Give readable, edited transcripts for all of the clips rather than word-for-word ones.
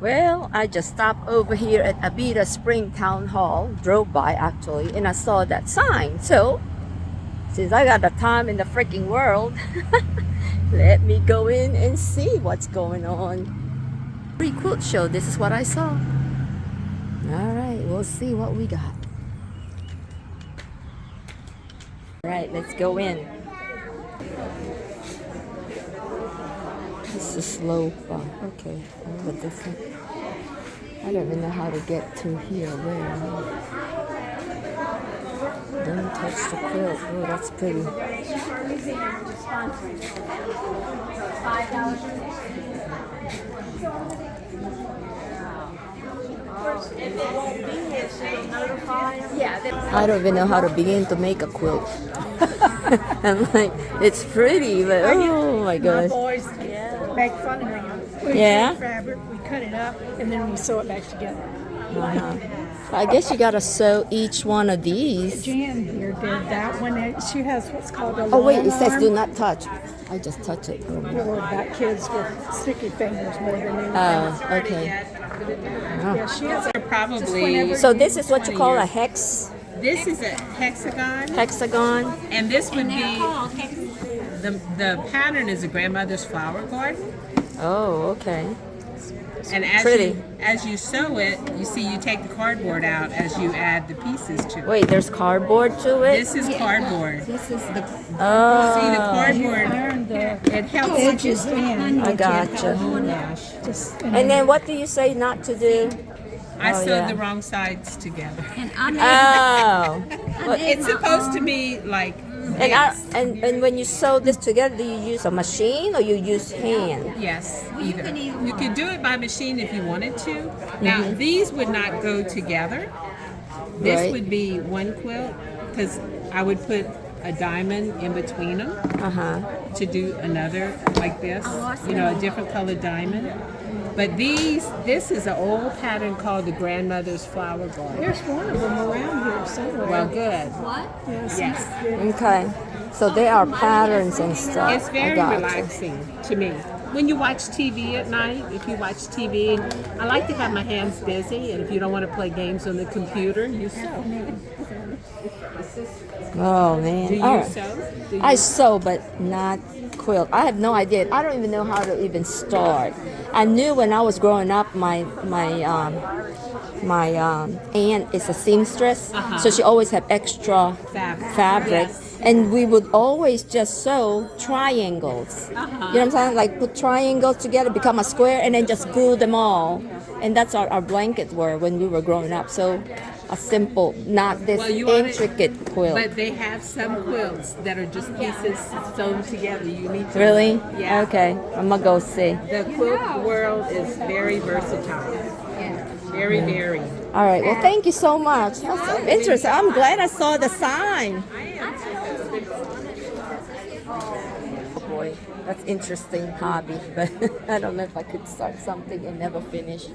Well, I just stopped over here at Abita Spring Town Hall, drove by actually, and I saw that sign. So, since I got the time in the freaking world, let me go in and see what's going on. Free quilt show, this is what I saw. Alright, we'll see what we got. Alright, let's go in. This is slope. Okay, a little different. I don't even know how to get to here. Where? Don't touch the quilt. Oh, that's pretty. I don't even know how to begin to make a quilt. I'm like, it's pretty, but oh my gosh. My boys make fun of me. We take fabric, we cut it up, and then we sew it back together. I guess you gotta sew each one of these. Jan here did that one. She has what's called a Oh wait, it long says arm do not touch. I just touch it. for that kids with sticky fingers more than anything. Oh, okay. Yeah, she has a Probably. So this is what you call a hex? This is a hexagon, Hexagon? and this would be the pattern is a grandmother's flower garden. Oh, okay. And as you sew it, you see you take the cardboard out as you add the pieces to it. Wait, there's cardboard to it? This is cardboard. This is the Oh, See the cardboard? It helps. edges in. I gotcha. Just, And then what do you say not to do? I Oh, sewed yeah. the wrong sides together. Oh. But- It's supposed to be like And, and when you sew this together, do you use a machine or you use hand? yes, either. You could do it by machine if you wanted to. Now these would not go together. This Right. would be one quilt because I would put a diamond in between them Uh-huh. to do another like this. You know, a different colored diamond. But this is an old pattern called the grandmother's flower garden. there's one of them around here somewhere. Well, good. Yes. Okay. So there are patterns and stuff. It's very I gotcha. relaxing to me. When you watch TV at night, if you watch TV, I like to have my hands busy, and if you don't want to play games on the computer, you sew. Oh, man. Do you All right. sew? Do you- I sew, but not quilt. I have no idea. I don't even know how to even start. I knew when I was growing up, my aunt is a seamstress, so she always had extra fabric. Yes. And we would always just sew triangles. You know what I'm saying? Like put triangles together, become a square, and then just glue them all. And that's our blankets were when we were growing up. So a simple, not this Well, you want it- intricate quilt. But they have some quilts that are just pieces sewn together. You need to Really? Yeah. Okay, I'm gonna go see. The quilt world is very versatile. Very varied. All right. Well, thank you so much. That's so interesting. I'm glad I saw the sign. Oh boy, that's interesting hobby, but I don't know if I could start something and never finish.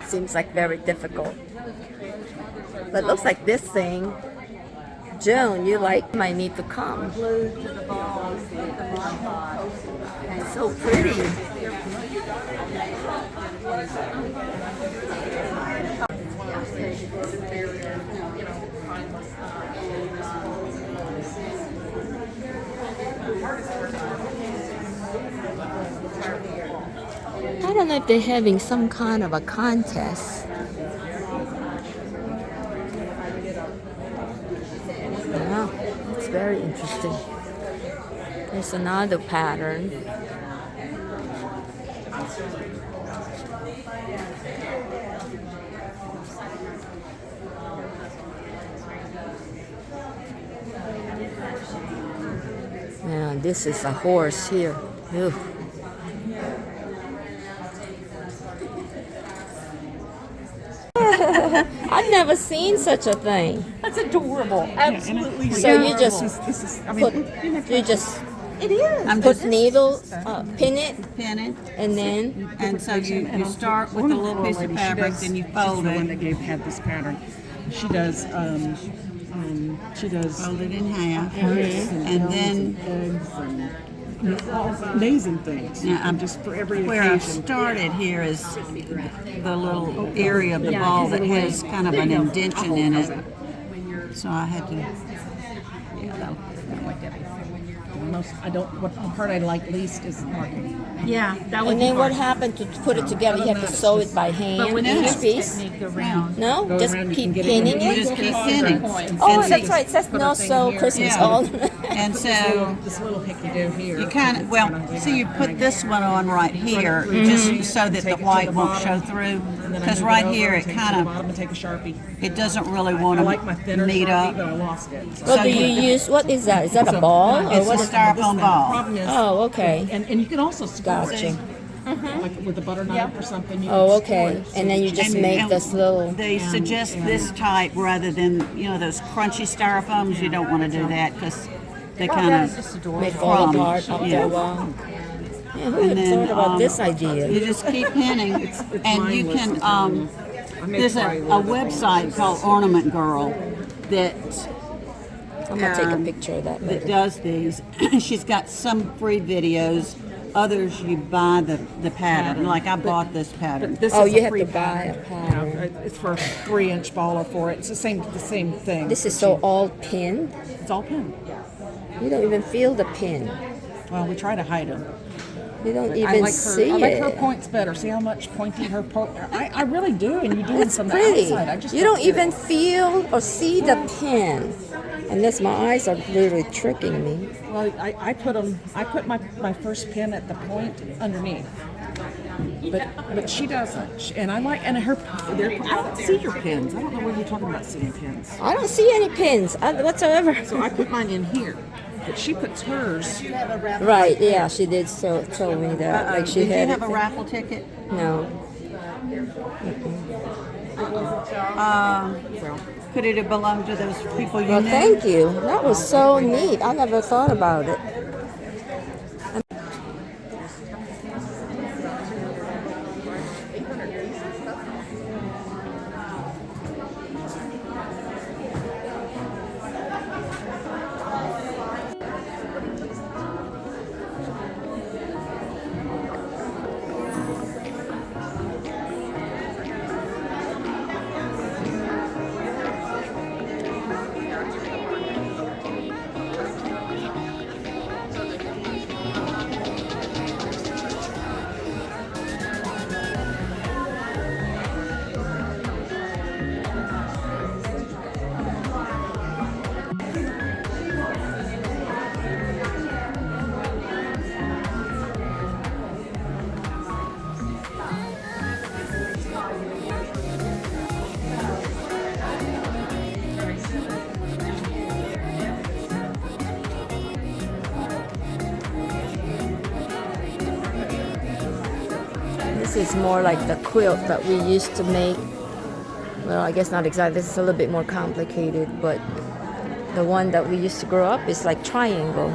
Seems like very difficult. But it looks like this thing, Joan, you might need to come. Glued to the balls. It's so pretty. I don't know if they're having some kind of a contest. Yeah, it's very interesting. There's another pattern. Yeah, this is a horse here. Ew. I've never seen such a thing. That's adorable. Absolutely. So you just put, you just put needle, pin it, and then And so you start with a little piece of fabric, then you fold the one it. that had this pattern. She does Fold it in half. eggs And then eggs and amazing things. Yeah, I'm just for every Where I've occasion. started here is the little area of the ball that has kind of an indention in it. So I had to. Yeah, that What the part I like least is marking. Yeah, that would And then what happened to put it together? You have to sew it by hand, each piece? No? Go Just around, you keep can get it pinning in- it? just keep pinning. Oh, And that's see- right. It says no sew Christmas Yeah. on. And so This little hickey do here. you kind of, well, see, you put this one on right here, just so that the white won't show through. Because right here, it kind of, bottom and take a Sharpie. it doesn't really want I like my to thinner meet Sharpie, up. but I lost it. So What do you use? What is that? Is that a ball? Or It's a what is styrofoam ball. Problem is, Oh, okay. and you can also score Gotcha. it. Like with a butter knife or something. You Oh, can okay. score it. So And then you just And- make and this little... They suggest this type rather than, those crunchy styrofoams. You don't want to do that because they kind of May fall crumb. apart after Yeah. a while. Yeah, who And would then, thought about this idea? You just keep pinning, and you can. There's a website called Ornament Girl that I'm gonna take a picture of that that later. does these. She's got some free videos. Others you buy the pattern. Like I bought this pattern. This Oh, is you a have free to buy a pattern. pattern. It's for a 3-inch ball or 4. It's the same thing. This is so all pinned. It's all pin. You don't even feel the pin. Well, we try to hide them. You don't I even like her. see I like her it. points better. See how much pointy her point. I really do, and you do them It's from pretty. the outside. I just You don't get even it. feel or see the pin. Unless my eyes are literally tricking me. Well, I put them. I put my first pin at the point underneath. But she doesn't. And I like I don't see your pins. I don't know what you're talking about seeing pins. I don't see any pins whatsoever. So I put mine in here. But she puts hers. Right, yeah, she did tell me that. Like she Did you had have it. a raffle ticket? No. Could it have belonged to those people you Well, knew? thank you. That was so neat. I never thought about it. This is more like the quilt that we used to make. Well, I guess not exactly. This is a little bit more complicated, but the one that we used to grow up is like triangle.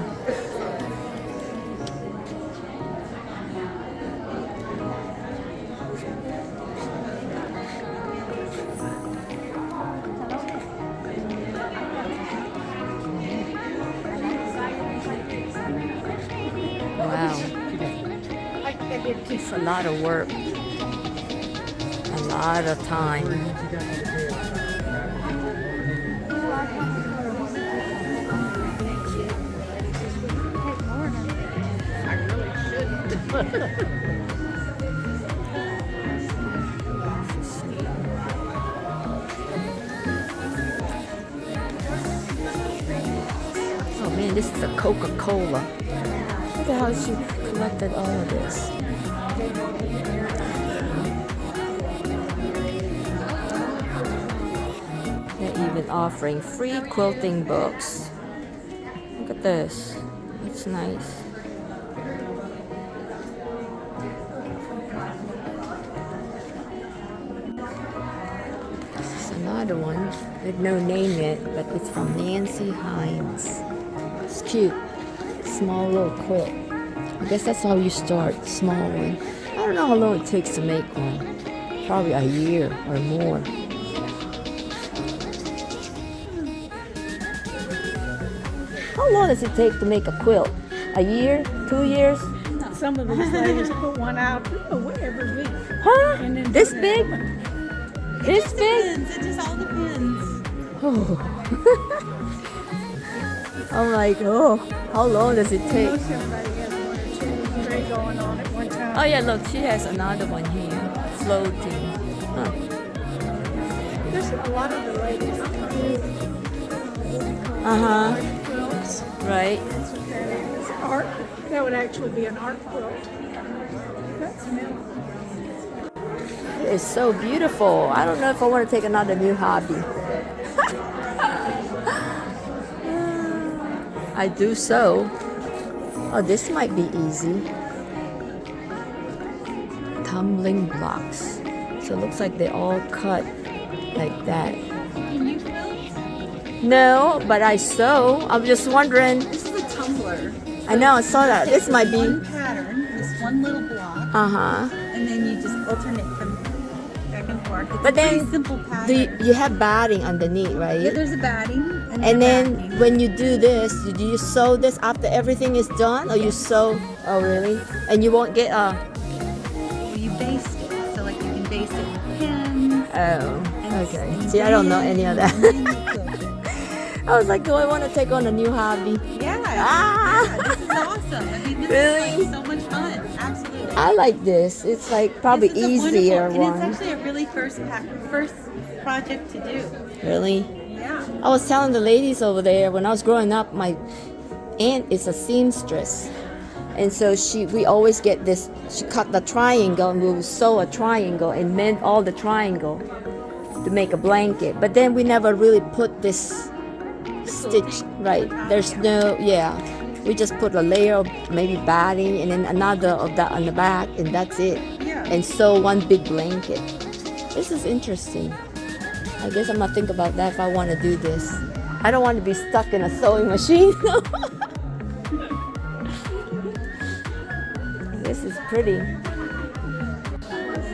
Wow. It's a lot of work. A lot of time. Oh man, this is a Coca-Cola. Look at how she collected all of this. They're even offering free quilting books. Look at this. It's nice. This is another one with no name yet, but it's from Nancy Hines. It's cute. Small little quilt. I guess that's how you start, small one. I don't know how long it takes to make one. Probably a year or more. How long does it take to make a quilt? A year? 2 years? Some of these ladies put one out every week. Huh? And then This big? This big? It just all depends. I'm like, oh, how long does it take? Most everybody has one or two three going on at one time. Oh yeah, look, she has another one here, floating. Huh. There's a lot of the ladies do Uh-huh, quilts. right. That's what that is. Art. That would actually be an art quilt. That's new. It's so beautiful. I don't know if I want to take another new hobby. I do so. Oh, this might be easy. Tumbling blocks. So it looks like they all cut like that. Can you quilt? No, but I sew. I'm just wondering. This is a tumbler. I know, I saw that. This might be. One pattern, this one little block, Uh-huh. and then you just alternate them back and forth. It's But a pretty then, simple do pattern. you have batting underneath, Yeah, right? there's a batting. And then backing. when you do this, do you sew this after everything is done, or you sew? Oh, really? And you won't get a. Well, you baste it. So like you can baste it with pins. Oh, and okay. and See, I don't know any of that. and then you quilt it. I was like, do I want to take on a new hobby? Yeah, Ah! yeah, this is awesome. I mean, this Really? is like so much fun. Absolutely. I like this. It's like probably This is a easier wonderful- one. And it's actually a really first project to do. Really? Yeah. I was telling the ladies over there when I was growing up, my aunt is a seamstress. And so we always get this, she cut the triangle and we would sew a triangle and mend all the triangle to make a blanket. But then we never really put this stitch, right? There's no, yeah. We just put a layer of maybe batting and then another of that on the back and that's it. Yeah. And sew one big blanket. This is interesting. I guess I'm gonna think about that if I want to do this. I don't want to be stuck in a sewing machine. This is pretty.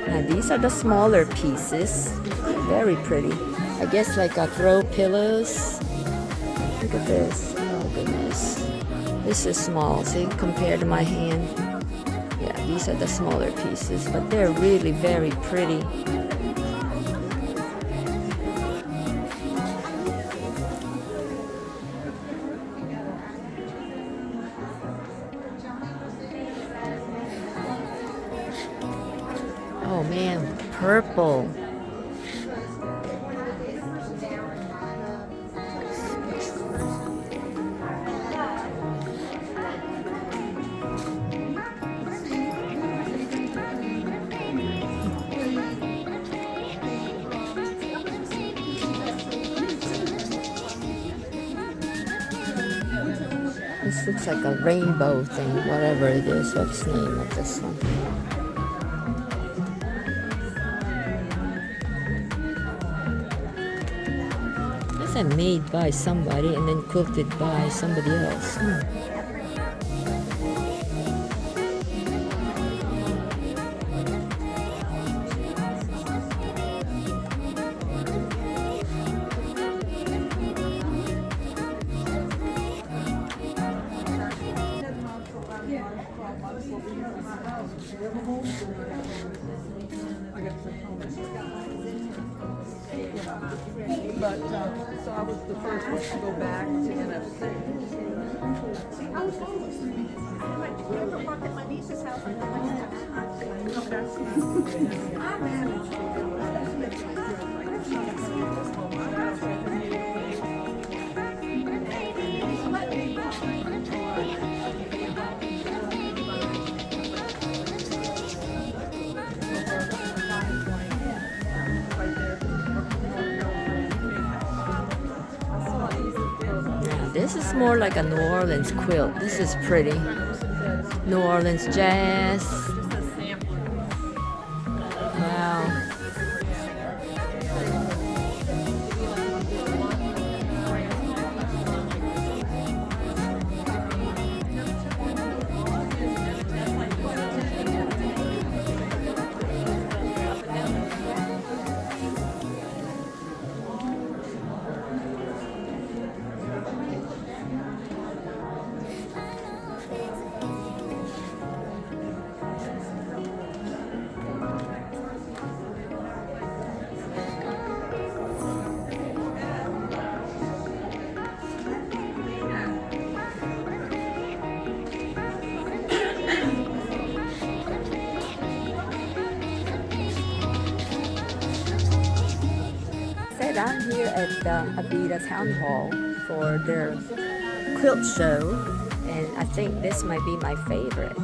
Now these are the smaller pieces. Very pretty. I guess like a throw pillows. Look at this. Oh goodness. This is small, see, compared to my hand. Yeah, these are the smaller pieces, but they're really very pretty. Oh man, purple. This looks like a rainbow thing, whatever it is. What's the name of this one? This is made by somebody and then quilted by somebody else. But so I was the first one to go back to NFC. This is more like a New Orleans quilt. This is pretty. New Orleans jazz. Wow. I'm here at the Abita Town Hall for their quilt show, and I think this might be my favorite.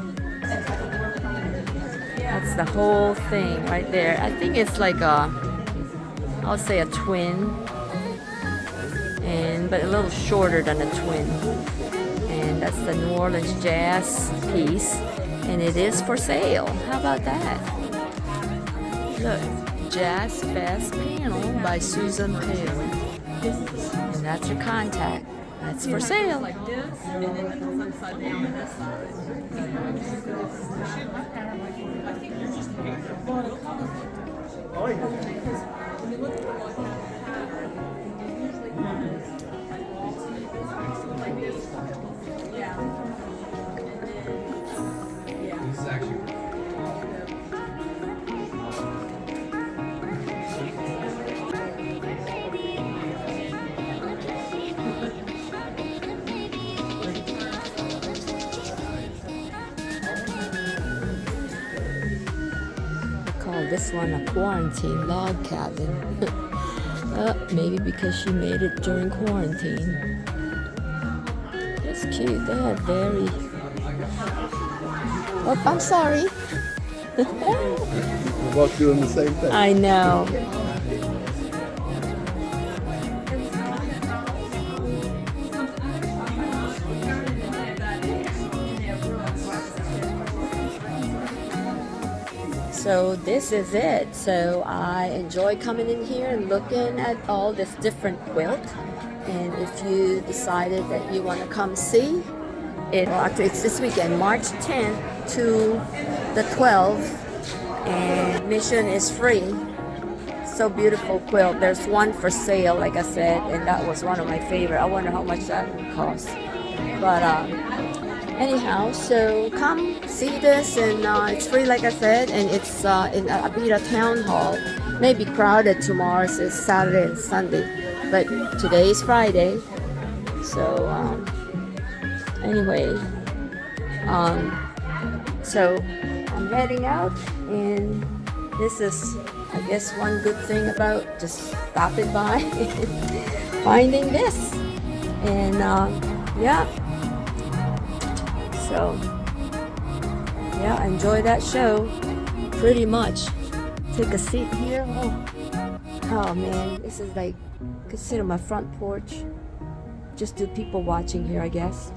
That's the whole thing right there. I think it's like I'll say a twin, but a little shorter than a twin. And that's the New Orleans jazz piece, and it is for sale. How about that? Look, Jazz Fest panel by Susan Pale, and that's your contact. That's for sale. Like this, and then it's upside down on this side. I think you're just Call this one a quarantine log cabin. Maybe because she made it during quarantine. That's cute. They are very... Oh, I'm sorry. We're both doing the same thing. I know. So this is it. So I enjoy coming in here and looking at all this different quilt. And if you decided that you want to come see it, well, actually it's this weekend, March 10th to the 12th, and admission is free. So beautiful quilt. There's one for sale, like I said, and that was one of my favorite. I wonder how much that would cost. But anyhow, so come see this, and it's free, like I said, and it's in Abita Town Hall. Maybe crowded tomorrow, so it's Saturday and Sunday, but today is Friday. So anyway, so I'm heading out, and this is, I guess, one good thing about just stopping by, finding this, and yeah. So, yeah, enjoy that show pretty much. Take a seat here. Oh man, this is like, consider my front porch. Just do people watching here, I guess.